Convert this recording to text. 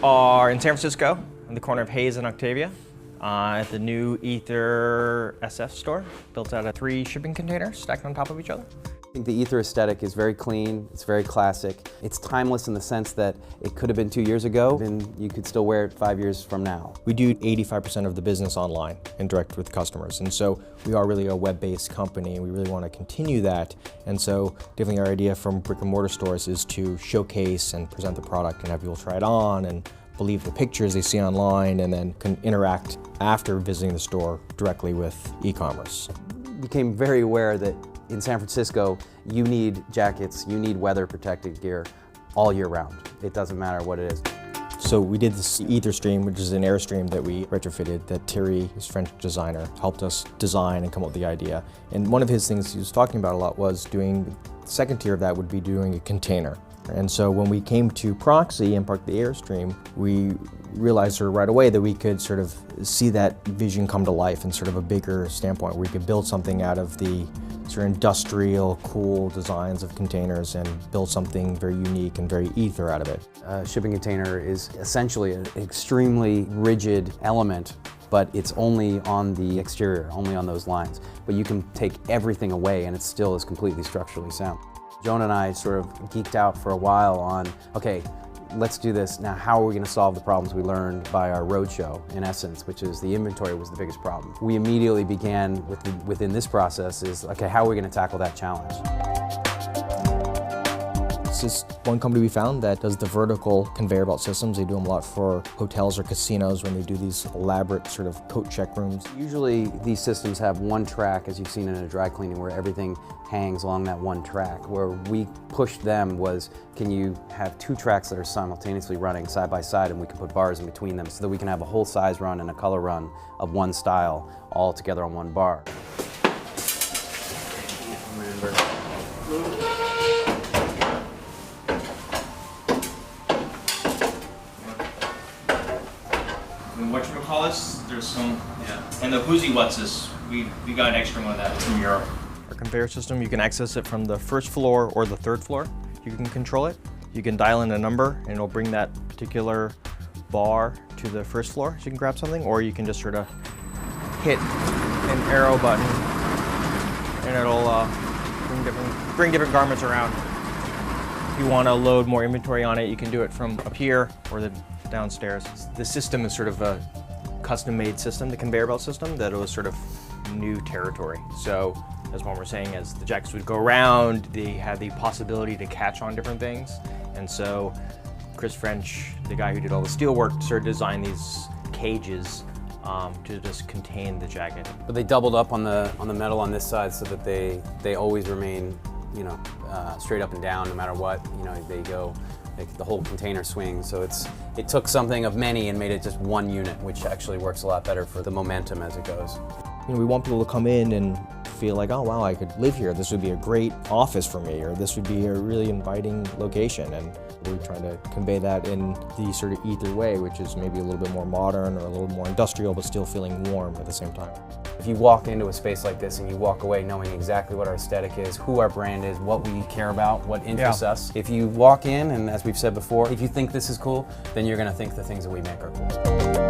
are in San Francisco, on the corner of Hayes and Octavia, at the new Aether SF store, built out of 3 shipping containers stacked on top of each other. I think the Aether aesthetic is very clean, it's very classic. It's timeless in the sense that it could have been 2 years ago, and you could still wear it 5 years from now. We do 85% of the business online and direct with customers, and so we are really a web-based company. We really want to continue that, and so definitely our idea from brick and mortar stores is to showcase and present the product and have people try it on and believe the pictures they see online, and then can interact after visiting the store directly with e-commerce. Became very aware that in San Francisco, you need jackets, you need weather-protected gear all year round. It doesn't matter what it is. So we did this Aether stream, which is an Airstream that we retrofitted, that Thierry, his French designer, helped us design and come up with the idea. And one of his things he was talking about a lot was doing, the second tier of that would be doing a container. And so when we came to Proxy and parked the Airstream, we realized sort of right away that we could sort of see that vision come to life in sort of a bigger standpoint, where we could build something out of the sort of industrial, cool designs of containers and build something very unique and very Aether out of it. A shipping container is essentially an extremely rigid element, but it's only on the exterior, only on those lines. But you can take everything away and it still is completely structurally sound. Joan and I sort of geeked out for a while on, okay, let's do this. Now, how are we going to solve the problems we learned by our roadshow, in essence, which is the inventory was the biggest problem. We immediately began within this process is, okay, how are we going to tackle that challenge? This is one company we found that does the vertical conveyor belt systems. They do them a lot for hotels or casinos when they do these elaborate sort of coat check rooms. Usually these systems have one track, as you've seen in a dry cleaning, where everything hangs along that one track. Where we pushed them was, can you have 2 tracks that are simultaneously running side by side, and we can put bars in between them so that we can have a whole size run and a color run of one style all together on one bar. Whatchamacallits, there's some, and the Whoozy What's, we got an extra one of that from Europe. Our conveyor system, you can access it from the first floor or the 3rd floor. You can control it. You can dial in a number and it'll bring that particular bar to the 1st floor so you can grab something, or you can just sort of hit an arrow button and it'll bring different garments around. If you want to load more inventory on it, you can do it from up here or the downstairs. The system is sort of a custom-made system, the conveyor belt system, that was sort of new territory. So as one we're saying, as the jackets would go around, they had the possibility to catch on different things. And so Chris French, the guy who did all the steel work, started to design these cages to just contain the jacket. But they doubled up on the metal on this side so that they always remain, you know, straight up and down no matter what. You know, they go. The whole container swings, so it took something of many and made it just one unit, which actually works a lot better for the momentum as it goes. You know, we want people to come in and feel like, oh wow, I could live here. This would be a great office for me, or this would be a really inviting location. And we're trying to convey that in the sort of Aether way, which is maybe a little bit more modern or a little more industrial, but still feeling warm at the same time. If you walk into a space like this and you walk away knowing exactly what our aesthetic is, who our brand is, what we care about, what interests us, if you walk in, and as we've said before, if you think this is cool, then you're going to think the things that we make are cool.